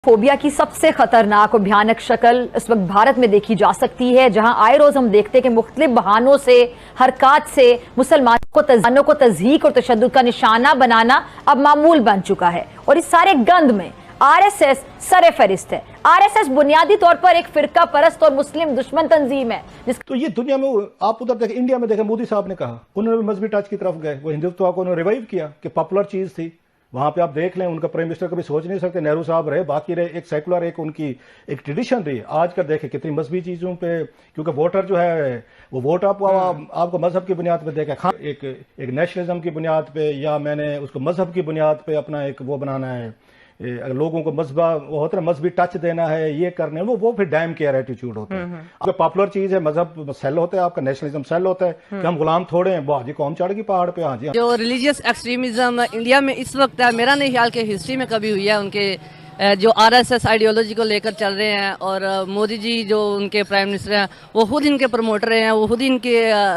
Phobia की सबसे खतरनाक और भयानक शक्ल इस वक्त भारत में देखी जा सकती है, जहां आए रोज हम देखते हैं कि मुख्तलिफ बहानों से, हरकत से मुसलमानों को तज़हीक और तशद्दुद का निशाना बनाना अब मामूल बन चुका है। और इस सारे गंद में आरएसएस सरे फहरिस्त है। आरएसएस बुनियादी तौर पर एक फिरका परस्त और मुस्लिम दुश्मन तंजीम है। तो ये दुनिया में आप उधर देखें, इंडिया में देखें, मोदी साहब ने कहा, उन्होंने मजहबी टच की तरफ गए, वो हिंदुत्व को उन्होंने रिवाइव किया कि पॉपुलर चीज थी। वहां पे आप देख लें, उनका प्राइम मिनिस्टर कभी सोच नहीं सकते, नेहरू साहब रहे, बाकी रहे, एक सेकुलर, एक उनकी एक ट्रेडिशन रही। आज कर देखें कितनी मजहबी चीजों पे, क्योंकि वोटर जो है वो वोट आपको मजहब की बुनियाद पे देखें, एक नेशनलिज्म की बुनियाद पे, या मैंने उसको मजहब की बुनियाद पे अपना एक वो बनाना है, अगर लोगों को वो होता है मजहबी टच देना है, ये करने, वो फिर डैम केयर एटीट्यूड होता है। अगर पॉपुलर चीज है, मजहब सेल होता है, आपका नेशनलिज्म सेल होता है कि हम गुलाम थोड़े हैं, वाह जी कौम चढ़ गई पहाड़ पे। हाँ जी, जो रिलीजियस एक्सट्रीमिज्म इंडिया में इस वक्त है, मेरा नहीं ख्याल कि हिस्ट्री में कभी हुई है। उनके जो आरएसएस आइडियोलॉजी को लेकर चल रहे हैं, और मोदी जी जो उनके प्राइम मिनिस्टर हैं वो खुद इनके प्रमोटर रहे हैं, वो खुद इनके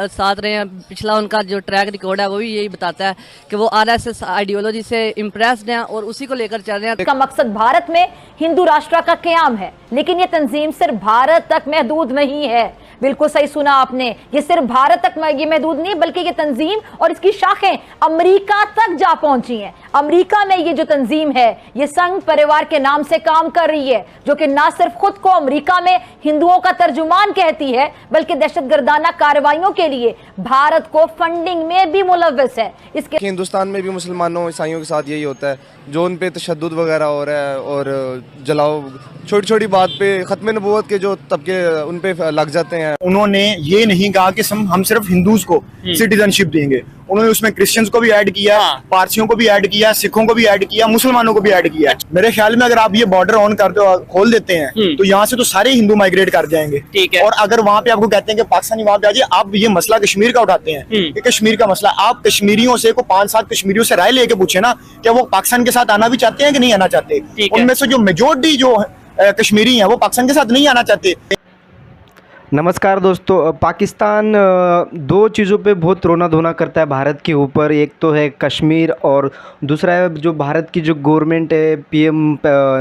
साथ रहे हैं। पिछला उनका जो ट्रैक रिकॉर्ड है वो भी यही बताता है कि वो आरएसएस आइडियोलॉजी से इम्प्रेस्ड हैं और उसी को लेकर चल रहे हैं। इसका मकसद भारत में हिंदू राष्ट्र का क़याम है, लेकिन ये तंजीम सिर्फ भारत तक महदूद नहीं है। बिल्कुल सही सुना आपने, ये सिर्फ भारत तक ये महदूद नहीं, बल्कि ये तंजीम और इसकी शाखें अमेरिका तक जा पहुंची हैं। अमेरिका में ये जो तंजीम है, ये संघ परिवार के नाम से काम कर रही है, जो कि ना सिर्फ खुद को अमेरिका में हिंदुओं का तर्जुमान कहती है, बल्कि दहशतगर्दाना कार्रवाइयों के लिए भारत को फंडिंग में भी मुलव्वस है। इसके हिंदुस्तान में भी मुसलमानों ईसाइयों के साथ यही होता है, जो उन पे तशद्दुद वगैरह हो रहा है, और जलाओ छोटी छोटी बात पे खत्म नबूवत के जो तबके उन पे लग जाते हैं। उन्होंने ये नहीं कहा कि हम सिर्फ हिंदूज को सिटीजनशिप देंगे, उन्होंने उसमें क्रिश्चियंस को भी ऐड किया, पारसियों को भी ऐड किया, सिखों को भी ऐड किया, मुसलमानों को भी ऐड किया। मेरे ख्याल में अगर आप ये बॉर्डर ऑन करते हो, खोल देते हैं, तो यहाँ से तो सारे हिंदू माइग्रेट कर जाएंगे। और अगर वहाँ पे आपको कहते हैं कि पाकिस्तानी वहाँ पे आ जाइए, आप ये मसला कश्मीर का उठाते हैं कि कश्मीर का मसला, आप कश्मीरियों से 5-7 कश्मीरियों से राय लेके पूछे ना, क्या वो पाकिस्तान के साथ आना भी चाहते हैं कि नहीं आना चाहते। उनमें से जो मेजोरिटी जो कश्मीरी हैं वो पाकिस्तान के साथ नहीं आना चाहते। नमस्कार दोस्तों, पाकिस्तान दो चीज़ों पे बहुत रोना धोना करता है भारत के ऊपर। एक तो है कश्मीर, और दूसरा है जो भारत की जो गवर्नमेंट है, पीएम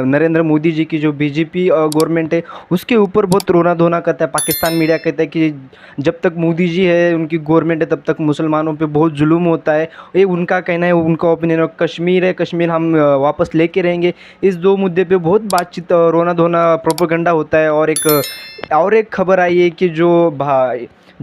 नरेंद्र मोदी जी की जो बीजेपी गवर्नमेंट है, उसके ऊपर बहुत रोना धोना करता है। पाकिस्तान मीडिया कहता है कि जब तक मोदी जी है, उनकी गवर्नमेंट है, तब तक मुसलमानों पे बहुत जुल्म होता है। ये उनका कहना है, उनका ओपिनियन। कश्मीर है, कश्मीर हम वापस लेके रहेंगे। इस दो मुद्दे पर बहुत बातचीत, रोना धोना, प्रोपेगेंडा होता है। और एक खबर आई है कि जो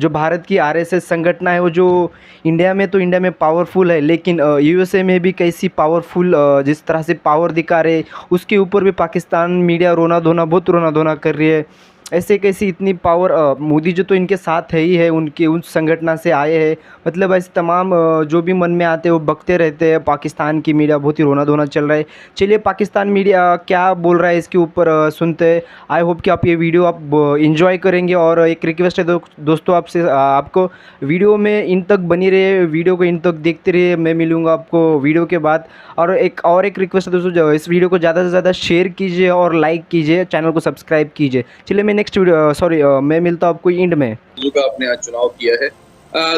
भारत की आरएसएस संगठन है, वो जो इंडिया में पावरफुल है, लेकिन यूएसए में भी कैसी पावरफुल, जिस तरह से पावर दिखा रहे, उसके ऊपर भी पाकिस्तान मीडिया बहुत रोना धोना कर रही है। ऐसे कैसी इतनी पावर, मोदी जो तो इनके साथ है ही है, उनके उस संगठन से आए हैं। मतलब ऐसे तमाम जो भी मन में आते हैं वो बकते रहते हैं। पाकिस्तान की मीडिया बहुत ही रोना धोना चल रहा है। चलिए पाकिस्तान मीडिया क्या बोल रहा है इसके ऊपर सुनते हैं। आई होप कि आप ये वीडियो आप इंजॉय करेंगे। और एक रिक्वेस्ट है दोस्तों आपसे, आपको वीडियो में इन तक बनी रहे, वीडियो को इन तक देखते रहिए। मैं मिलूँगा आपको वीडियो के बाद। और एक रिक्वेस्ट है दोस्तों, इस वीडियो को ज़्यादा से ज़्यादा शेयर कीजिए और लाइक कीजिए, चैनल को सब्सक्राइब कीजिए। चलिए मैं नेक्स्ट वीडियो मैं मिलता हूँ आपको एंड में। का आपने आज चुनाव किया है,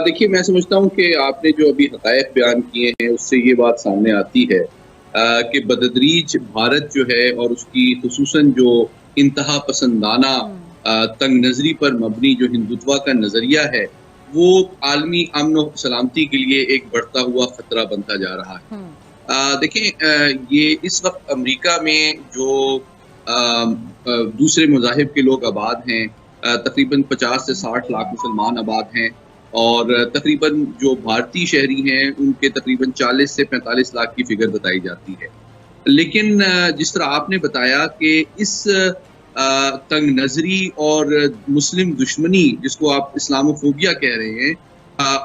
देखिए मैं समझता हूँ कि आपने जो अभी हक़ायक़ बयान किए हैं उससे ये बात सामने आती है कि बदतदरीज भारत जो है, और उसकी खुसूसन जो इंतहा पसंदाना तंग नजरी पर मबनी जो हिंदुत्व का नजरिया है, वो आलमी अमन और सलामती के लिए एक बढ़ता हुआ खतरा बनता जा रहा है। देखें, ये इस वक्त अमेरिका में जो दूसरे मज़ाहिब के लोग आबाद हैं, तकरीबन 50 से 60 लाख मुसलमान आबाद हैं, और तकरीबन जो भारतीय शहरी हैं उनके तकरीबन 40 से 45 लाख की फिगर बताई जाती है। लेकिन जिस तरह आपने बताया कि इस तंग नजरी और मुस्लिम दुश्मनी, जिसको आप इस्लामोफोबिया कह रहे हैं,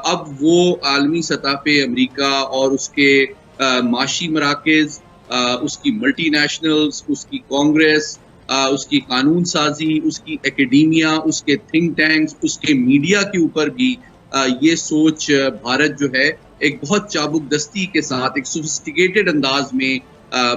अब वो आलमी सतह पे अमेरिका और उसके माशी मराकज़, उसकी मल्टीनेशनल्स, उसकी कांग्रेस, उसकी कानून साजी, उसकी एकेडेमिया, उसके थिंक टैंक्स, उसके मीडिया के ऊपर भी ये सोच भारत जो है एक बहुत चाबुक दस्ती के साथ, एक सोफिस्टिकेटेड अंदाज में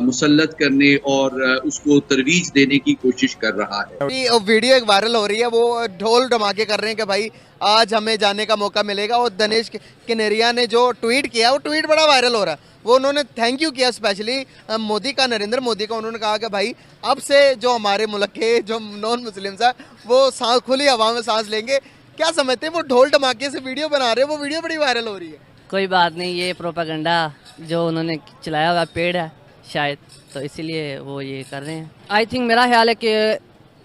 मुसल्लत करने और उसको तरवीज देने की कोशिश कर रहा है। वीडियो एक वायरल हो रही है, वो ढोल धमाके कर रहे हैं कि भाई आज हमें जाने का मौका मिलेगा। और दिनेश कनेरिया ने जो ट्वीट किया, वो ट्वीट बड़ा वायरल हो रहा है। वो उन्होंने थैंक यू किया स्पेशली मोदी का, नरेंद्र मोदी का। उन्होंने कहा कि भाई अब से जो हमारे मुल्क के जो नॉन मुस्लिम्स हैं वो सांस खुली हवा में सांस लेंगे। क्या समझते हैं? वो ढोल धमाके से वीडियो बना रहे हैं, वो वीडियो बड़ी वायरल हो रही है। कोई बात नहीं, ये प्रोपागेंडा जो उन्होंने चलाया हुआ पेड़ है शायद, तो इसीलिए वो ये कर रहे हैं। आई थिंक मेरा ख्याल है कि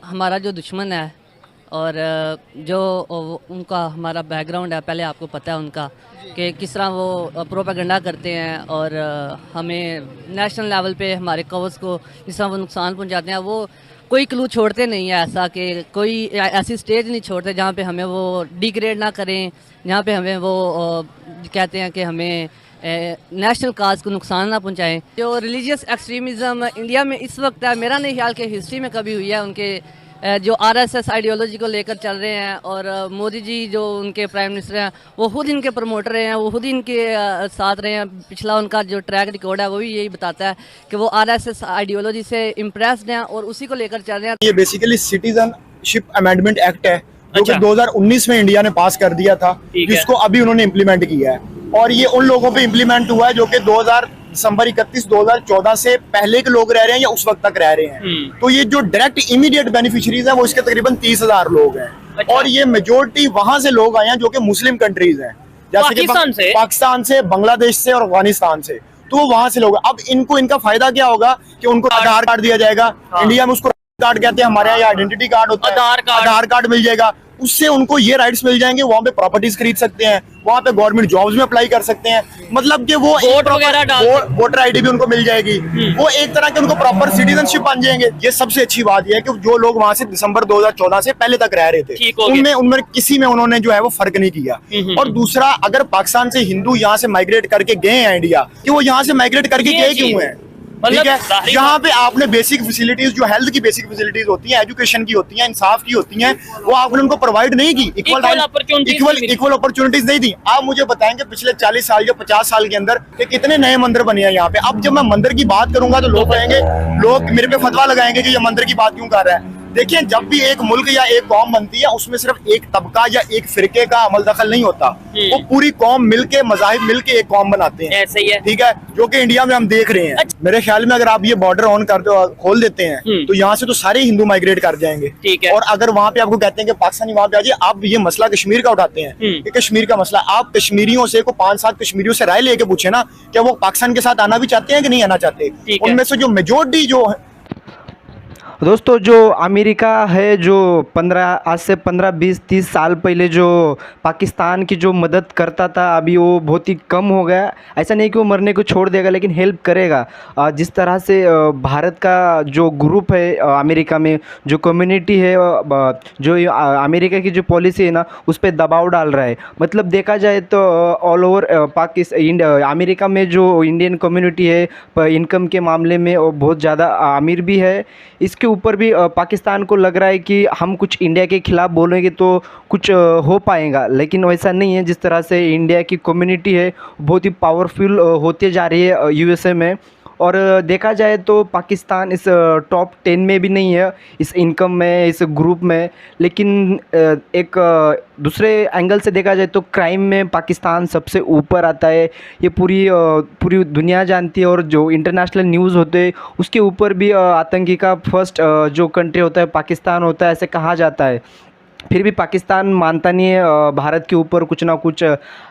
हमारा जो दुश्मन है और जो उनका हमारा बैकग्राउंड है, पहले आपको पता है उनका कि किस तरह वो प्रोपागेंडा करते हैं और हमें नेशनल लेवल पे हमारे कवर्स को जिस तरह वो नुकसान पहुंचाते हैं, वो कोई क्लू छोड़ते नहीं है ऐसा कि कोई ऐसी स्टेज नहीं छोड़ते जहाँ पे हमें वो डिग्रेड ना करें, जहाँ पे हमें वो कहते हैं कि हमें नेशनल काज को नुकसान ना पहुंचाएं। जो रिलीजियस एक्सट्रीमिज़म इंडिया में इस वक्त है, मेरा नहीं ख्याल कि हिस्ट्री में कभी हुई है। उनके जो आरएसएस आइडियोलॉजी को लेकर चल रहे हैं और मोदी जी जो उनके प्राइम मिनिस्टर हैं वो खुद इनके प्रमोटर रहे हैं, वो खुद इनके साथ रहे हैं। पिछला उनका जो ट्रैक रिकॉर्ड है वो भी यही बताता है कि वो आरएसएस आइडियोलॉजी से इम्प्रेस्ड हैं और उसी को लेकर चल रहे हैं। ये बेसिकली सिटीजनशिप अमेंडमेंट एक्ट है जो कि 2019 में इंडिया ने पास कर दिया था, जिसको अभी उन्होंने इम्प्लीमेंट किया है। और ये उन लोगों पे इम्प्लीमेंट हुआ है जो कि दिसंबर 31, 2014 से पहले के लोग रह रहे हैं या उस वक्त तक रह रहे हैं। तो ये जो डायरेक्ट इमीडिएट बेनिफिशियरीज हैं वो इसके तकरीबन 30,000 लोग हैं। और ये मेजोरिटी वहां से लोग आए हैं जो कि मुस्लिम कंट्रीज हैं, जैसे कि पाकिस्तान से, बांग्लादेश से और अफगानिस्तान से। तो वहां से लोग, अब इनको इनका फायदा क्या होगा कि उनको आधार कार्ड दिया जाएगा। इंडिया में उसको कार्ड कहते हैं, हमारे यहाँ आइडेंटिटी कार्ड होता है, आधार कार्ड मिल जाएगा। उससे उनको ये राइट्स मिल जाएंगे, वहाँ पे प्रॉपर्टीज खरीद सकते हैं, वहाँ पे गवर्नमेंट जॉब्स में अप्लाई कर सकते हैं। मतलब कि वो वोटर आईडी भी उनको मिल जाएगी। वो एक तरह के उनको प्रॉपर सिटीजनशिप बन जाएंगे। ये सबसे अच्छी बात यह है कि जो लोग वहाँ से दिसंबर 2014 से पहले तक रह रहे थे उनमें किसी में उन्होंने जो है वो फर्क नहीं किया। और दूसरा, अगर पाकिस्तान से हिंदू यहाँ से माइग्रेट करके गए हैं इंडिया, कि वो यहाँ से माइग्रेट करके गए क्यों है? ठीक है, यहाँ पे आपने बेसिक फैसिलिटीज, जो हेल्थ की बेसिक फैसिलिटीज होती हैं, एजुकेशन की होती हैं, इंसाफ की होती हैं, वो आपने उनको प्रोवाइड नहीं की। इक्वल अपॉर्चुनिटीज नहीं दी। आप मुझे बताएंगे पिछले 40 साल या 50 साल के अंदर कि कितने नए मंदिर बने हैं यहाँ पे। अब जब मैं मंदिर की बात करूंगा तो लोग कहेंगे, लोग मेरे पे फतवा लगाएंगे कि ये मंदिर की बात क्यों कर रहा है। देखिए, जब भी एक मुल्क या एक कौम बनती है उसमें सिर्फ एक तबका या एक फिरके का अमल दखल नहीं होता, वो पूरी कौम मिलके, मज़ाहिब मिलके एक कौम बनाते हैं। ऐसे ही है। ठीक है, जो कि इंडिया में हम देख रहे हैं। मेरे ख्याल में अगर आप ये बॉर्डर ऑन करते हो, खोल देते हैं, तो यहाँ से तो सारे हिंदू माइग्रेट कर जाएंगे। ठीक है। और अगर वहाँ पे आपको कहते हैं कि पाकिस्तानी वहाँ पे आ जाइए, आप ये मसला कश्मीर का उठाते हैं कि कश्मीर का मसला, आप कश्मीरियों से 5-7 कश्मीरियों से राय लेके पूछे ना, क्या वो पाकिस्तान के साथ आना भी चाहते हैं कि नहीं आना चाहते। उनमें से जो मेजोरिटी जो दोस्तों, जो अमेरिका है, जो आज से 15, 20, 30 साल पहले जो पाकिस्तान की जो मदद करता था, अभी वो बहुत ही कम हो गया। ऐसा नहीं कि वो मरने को छोड़ देगा, लेकिन हेल्प करेगा। जिस तरह से भारत का जो ग्रुप है अमेरिका में, जो कम्युनिटी है, जो अमेरिका की जो पॉलिसी है ना, उस पर दबाव डाल रहा है। मतलब देखा जाए तो ऑल ओवर अमेरिका में जो इंडियन कम्युनिटी है इनकम के मामले में वो बहुत ज़्यादा अमीर भी है। इसके ऊपर भी पाकिस्तान को लग रहा है कि हम कुछ इंडिया के खिलाफ बोलेंगे तो कुछ हो पाएगा, लेकिन वैसा नहीं है। जिस तरह से इंडिया की कम्युनिटी है बहुत ही पावरफुल होते जा रही है यूएसए में। और देखा जाए तो पाकिस्तान इस टॉप 10 में भी नहीं है, इस इनकम में, इस ग्रुप में। लेकिन एक दूसरे एंगल से देखा जाए तो क्राइम में पाकिस्तान सबसे ऊपर आता है। ये पूरी दुनिया जानती है। और जो इंटरनेशनल न्यूज़ होते हैं उसके ऊपर भी आतंकी का फर्स्ट जो कंट्री होता है पाकिस्तान होता है, ऐसे कहा जाता है। फिर भी पाकिस्तान मानता नहीं है। भारत के ऊपर कुछ ना कुछ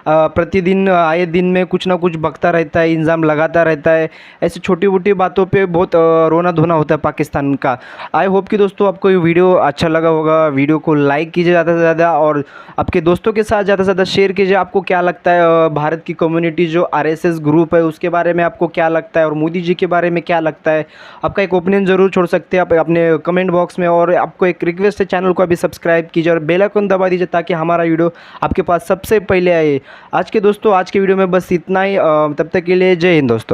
प्रतिदिन आए दिन में कुछ ना कुछ बकता रहता है, इल्ज़ाम लगाता रहता है। ऐसी छोटी मोटी बातों पे बहुत रोना धोना होता है पाकिस्तान का। आई होप कि दोस्तों आपको ये वीडियो अच्छा लगा होगा। वीडियो को लाइक कीजिए ज़्यादा से ज़्यादा और आपके दोस्तों के साथ ज़्यादा से ज़्यादा शेयर कीजिए। आपको क्या लगता है भारत की कम्युनिटी जो आरएसएस ग्रुप है उसके बारे में आपको क्या लगता है, और मोदी जी के बारे में क्या लगता है? आपका एक ओपिनियन ज़रूर छोड़ सकते हैं आप अपने कमेंट बॉक्स में। और आपको एक रिक्वेस्ट है, चैनल को अभी सब्सक्राइब कीजिए और बेल आइकन दबा दीजिए ताकि हमारा वीडियो आपके पास सबसे पहले आए। आज के वीडियो में बस इतना ही। तब तक के लिए जय हिंद दोस्तों।